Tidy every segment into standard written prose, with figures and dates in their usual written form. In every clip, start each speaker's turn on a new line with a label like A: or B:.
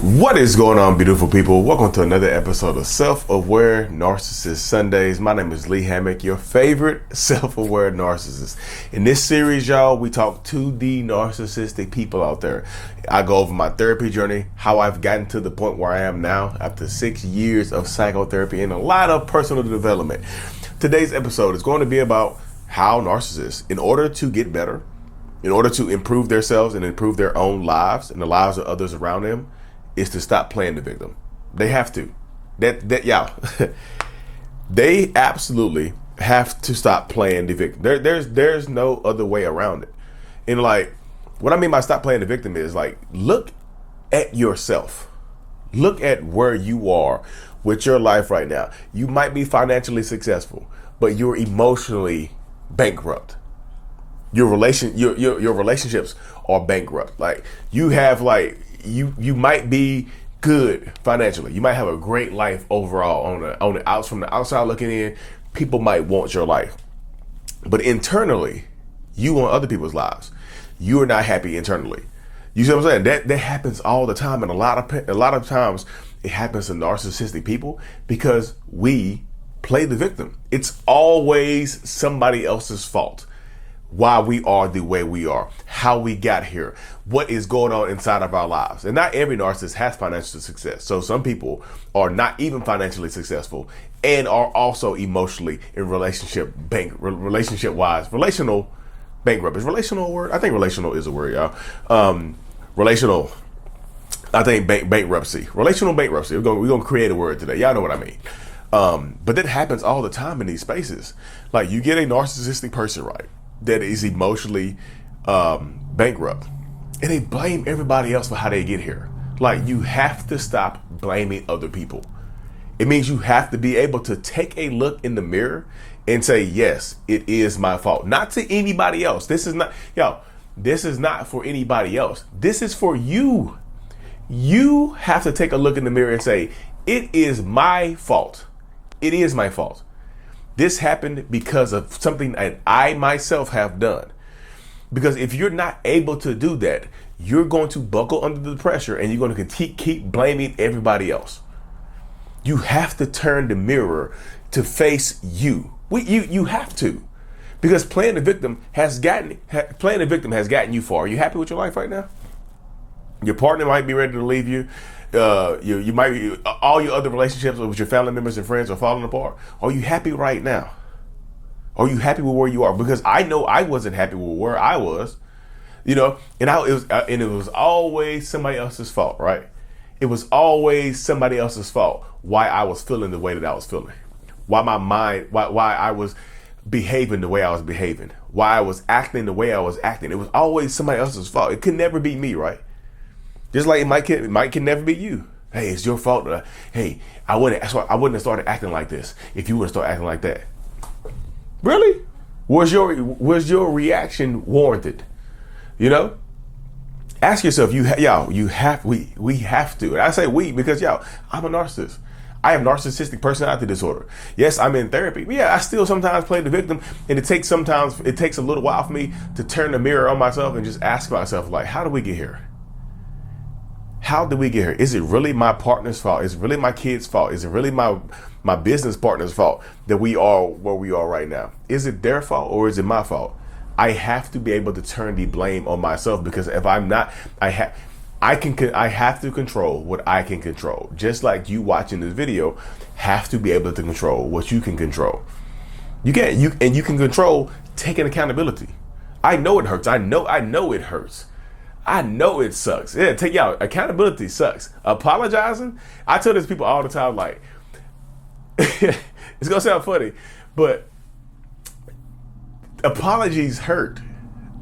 A: What is going on, beautiful people? Welcome to another episode of Self-Aware Narcissist Sundays. My name is Lee Hammock, your favorite self-aware narcissist. In this series, y'all, we talk to the narcissistic people out there. I go over my therapy journey, how I've gotten to the point where I am now after 6 years of psychotherapy and a lot of personal development. Today's episode is going to be about how narcissists, in order to get better, in order to improve themselves and improve their own lives and the lives of others around them, is to stop playing the victim. They have to. They absolutely have to stop playing the victim. There's no other way around it. And like, what I mean by stop playing the victim is like, look at yourself. Look at where you are with your life right now. You might be financially successful, but you're emotionally bankrupt. Your relationships are bankrupt. Like you have you might be good financially. You might have a great life overall from the outside looking in. People might want your life, but internally, you want other people's lives. You are not happy internally. You see what I'm saying? That happens all the time, and a lot of times it happens to narcissistic people because we play the victim. It's always somebody else's fault. Why we are the way we are, how we got here, what is going on inside of our lives. And not every narcissist has financial success. So some people are not even financially successful and are also emotionally in relational bankrupt. Is relational a word? I think relational is a word, y'all. Relational, I think bankruptcy. Relational bankruptcy. We're gonna create a word today. Y'all know what I mean. But that happens all the time in these spaces. Like you get a narcissistic person, right, that is emotionally bankrupt, and they blame everybody else for how they get here. Like, you have to stop blaming other people. It means you have to be able to take a look in the mirror and say, yes, it is my fault. Not to anybody else. This is not for anybody else. This is for you. You have to take a look in the mirror and say, it is my fault. It is my fault. This happened because of something that I myself have done. Because if you're not able to do that, you're going to buckle under the pressure and you're going to keep blaming everybody else. You have to turn the mirror to face you. You have to. Because playing the victim has gotten you far. Are you happy with your life right now? Your partner might be ready to leave you. You might be, all your other relationships with your family members and friends are falling apart. Are you happy right now? Are you happy with where you are? Because I know I wasn't happy with where I was, and it was always somebody else's fault, right? It was always somebody else's fault why I was feeling the way that I was feeling, why I was behaving the way I was behaving, why I was acting the way I was acting. It was always somebody else's fault. It could never be me, right? Just like it might can never be you. Hey, it's your fault. Hey, I wouldn't have started acting like this if you would have started acting like that. Really? Was your reaction warranted? Ask yourself. We have to. And I say we because I'm a narcissist. I have narcissistic personality disorder. Yes, I'm in therapy. But I still sometimes play the victim, and it takes a little while for me to turn the mirror on myself and just ask myself, like, how do we get here? How did we get here? Is it really my partner's fault? Is it really my kid's fault? Is it really my business partner's fault that we are where we are right now? Is it their fault or is it my fault? I have to be able to turn the blame on myself, because if I'm not, I have to control what I can control. Just like you watching this video have to be able to control what you can control. You can control taking accountability. I know it hurts. I know it hurts. I know it sucks. Yeah, accountability sucks. Apologizing, I tell these people all the time, like, it's gonna sound funny, but apologies hurt.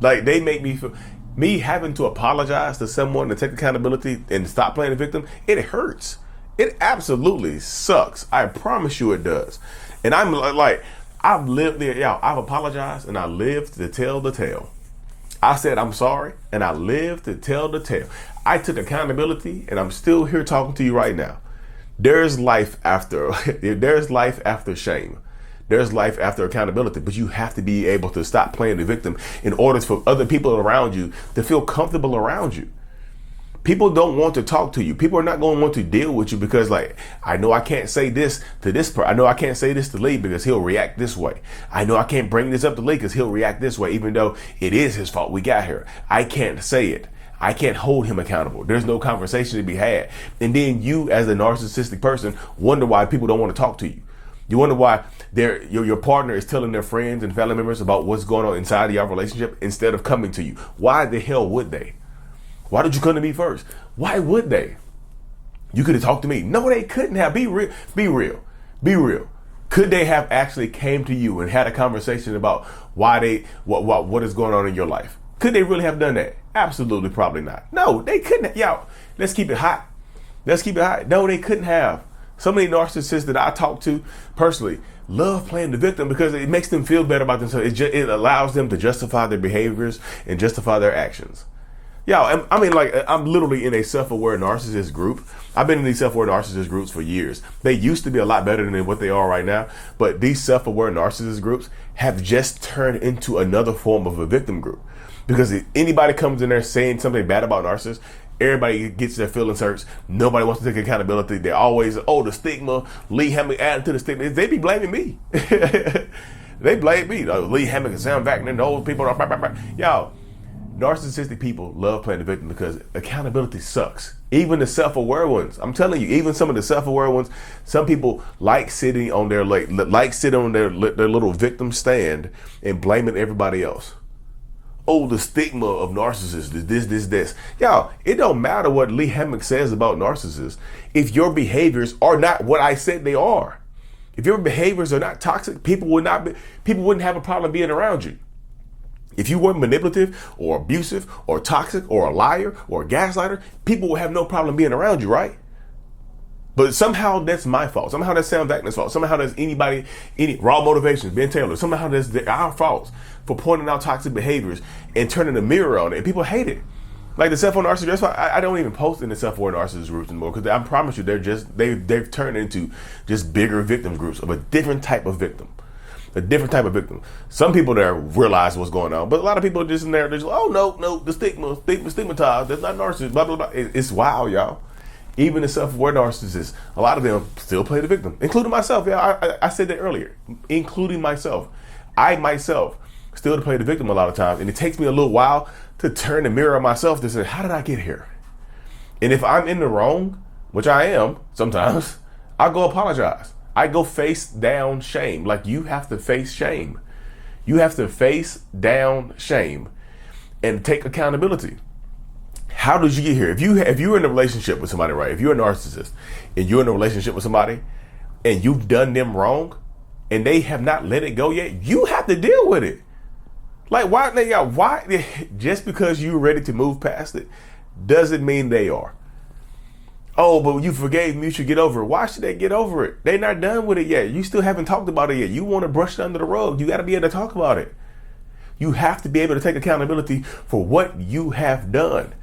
A: Like, they make me feel, me having to apologize to someone to take accountability and stop playing the victim, it hurts. It absolutely sucks. I promise you it does. And I'm like, I've lived there, I've apologized and I lived to tell the tale. I said I'm sorry, and I lived to tell the tale. I took accountability, and I'm still here talking to you right now. There's life after shame. There's life after accountability, but you have to be able to stop playing the victim in order for other people around you to feel comfortable around you. People don't want to talk to you. People are not going to want to deal with you because, like, I know I can't say this to this person. I know I can't say this to Lee because he'll react this way. I know I can't bring this up to Lee because he'll react this way, even though it is his fault we got here. I can't say it. I can't hold him accountable. There's no conversation to be had. And then you, as a narcissistic person, wonder why people don't want to talk to you. You wonder why your partner is telling their friends and family members about what's going on inside of your relationship instead of coming to you. Why the hell would they? Why did you come to me first? Why would they? You could have talked to me. No, they couldn't have. Be real. Be real. Be real. Could they have actually came to you and had a conversation about why what is going on in your life? Could they really have done that? Absolutely, probably not. No, they couldn't. Y'all, let's keep it hot. Let's keep it hot. No, they couldn't have. So many narcissists that I talk to personally love playing the victim because it makes them feel better about themselves. It allows them to justify their behaviors and justify their actions. Yeah, I mean, like, I'm literally in a self-aware narcissist group. I've been in these self-aware narcissist groups for years. They used to be a lot better than what they are right now, but these self-aware narcissist groups have just turned into another form of a victim group. Because if anybody comes in there saying something bad about narcissists, everybody gets their feelings hurt. Nobody wants to take accountability. They're always, the stigma. Lee Hammock added to the stigma. They be blaming me. They blame me. Lee Hammock and Sam Wagner and those people. Y'all, narcissistic people love playing the victim because accountability sucks. Even the self-aware ones. I'm telling you, even some of the self-aware ones, some people like sitting on their little victim stand and blaming everybody else. Oh, the stigma of narcissists, this. Y'all, it don't matter what Lee Hammock says about narcissists if your behaviors are not what I said they are. If your behaviors are not toxic, people wouldn't have a problem being around you. If you weren't manipulative or abusive or toxic or a liar or a gaslighter, people would have no problem being around you, right? But somehow that's my fault. Somehow that's Sam Wagner's fault. Somehow that's any raw motivations, Ben Taylor. Somehow that's our faults for pointing out toxic behaviors and turning the mirror on it. And people hate it. Like the self-aware narcissist, that's why I don't even post in the self-aware narcissist groups anymore, because I promise you they've turned into just bigger victim groups of a different type of victim. A different type of victim. Some people there realize what's going on, but a lot of people are just in there, they're just, oh no, the stigmatized, that's not narcissist, blah, blah, blah. It's wild, y'all. Even the self-aware narcissists, a lot of them still play the victim, including myself. Yeah, I said that earlier, including myself. I myself still play the victim a lot of times, and it takes me a little while to turn the mirror on myself to say, how did I get here? And if I'm in the wrong, which I am sometimes, I go apologize. I go face down shame. Like, you have to face shame. You have to face down shame and take accountability. How did you get here? If you're in a relationship with somebody, right? If you're a narcissist and you're in a relationship with somebody and you've done them wrong and they have not let it go yet, you have to deal with it. Like, why? Just because you're ready to move past it doesn't mean they are. Oh, but you forgave me, you should get over it. Why should they get over it? They're not done with it yet. You still haven't talked about it yet. You want to brush it under the rug. You got to be able to talk about it. You have to be able to take accountability for what you have done.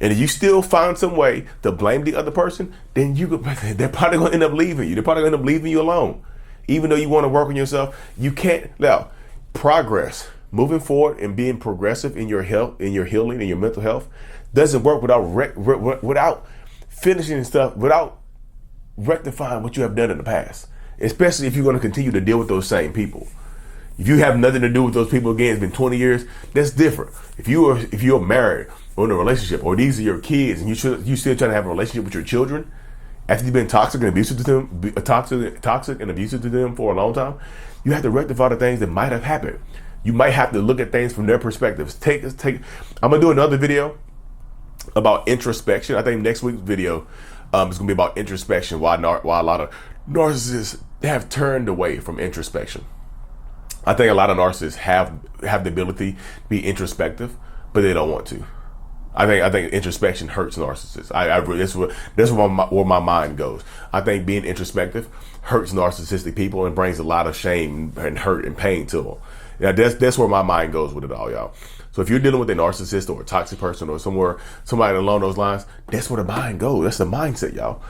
A: And if you still find some way to blame the other person, then they're probably going to end up leaving you. They're probably going to end up leaving you alone. Even though you want to work on yourself, you can't. Now, progress, moving forward and being progressive in your health, in your healing, in your mental health, doesn't work without finishing stuff, without rectifying what you have done in the past. Especially if you're going to continue to deal with those same people. If you have nothing to do with those people again, it's been 20 years, that's different. If you're married or in a relationship, or these are your kids, and you still trying to have a relationship with your children after you've been toxic and abusive to them, toxic and abusive to them for a long time, you have to rectify the things that might have happened. You might have to look at things from their perspectives. I'm gonna do another video about introspection. I think next week's video is gonna be about introspection. Why a lot of narcissists have turned away from introspection. I think a lot of narcissists have the ability to be introspective, but they don't want to. I think introspection hurts narcissists. That's where my mind goes. I think being introspective hurts narcissistic people and brings a lot of shame and hurt and pain to them. Yeah, that's where my mind goes with it all, y'all. So if you're dealing with a narcissist or a toxic person or somebody along those lines, that's where the mind goes. That's the mindset, y'all.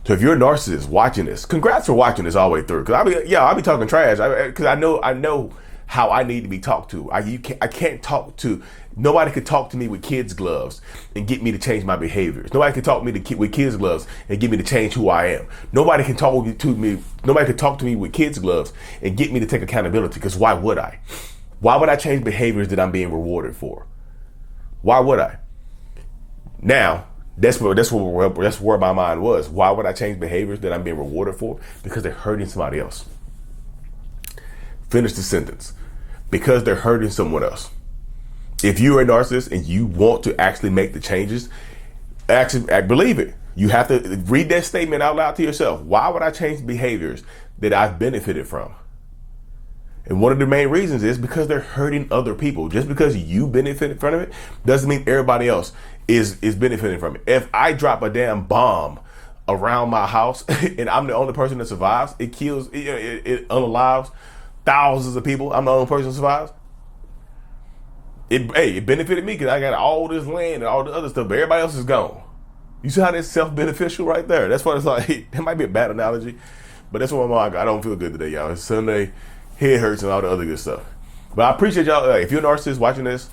A: So if you're a narcissist watching this, congrats for watching this all the way through. Cause I'll be talking trash. Cause I know how I need to be talked to. I can't talk to, nobody could talk to me with kids' gloves and get me to change my behaviors. Nobody can talk to me with kids' gloves and get me to change who I am. Nobody can talk to me with kids' gloves and get me to take accountability, because why would I? Why would I change behaviors that I'm being rewarded for? Why would I? Now, that's where my mind was. Why would I change behaviors that I'm being rewarded for? Because they're hurting somebody else. Finish the sentence. Because they're hurting someone else. If you're a narcissist and you want to actually make the changes, actually believe it. You have to read that statement out loud to yourself. Why would I change behaviors that I've benefited from? And one of the main reasons is because they're hurting other people. Just because you benefit from it doesn't mean everybody else is benefiting from it. If I drop a damn bomb around my house and I'm the only person that survives, it kills, it unalives thousands of people. I'm the only person that survives. It benefited me because I got all this land and all the other stuff, but everybody else is gone. You see how that's self-beneficial right there? That's what it's like. That might be a bad analogy, but that's what my mind. I don't feel good today, y'all. It's Sunday. Head hurts and all the other good stuff. But I appreciate y'all. If you're a narcissist watching this,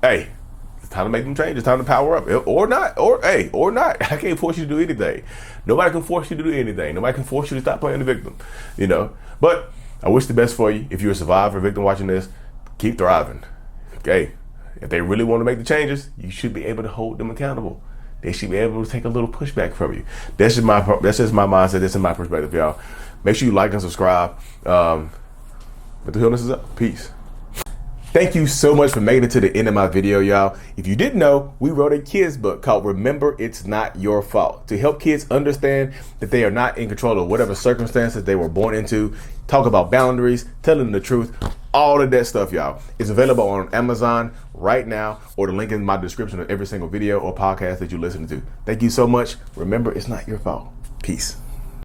A: hey, it's time to make them change. It's time to power up, or not. I can't force you to do anything. Nobody can force you to do anything. Nobody can force you to stop playing the victim. But I wish the best for you. If you're a survivor, victim watching this, keep thriving. Okay, if they really want to make the changes, you should be able to hold them accountable. They should be able to take a little pushback from you. That's just my mindset. That's in my perspective, y'all. Make sure you like and subscribe. But the healness is up. Peace. Thank you so much for making it to the end of my video, y'all. If you didn't know, we wrote a kids book called Remember It's Not Your Fault, to help kids understand that they are not in control of whatever circumstances they were born into. Talk about boundaries, tell them the truth, all of that stuff, y'all. It's available on Amazon right now, or the link in my description of every single video or podcast that you listen to. Thank you so much. Remember, it's not your fault. Peace.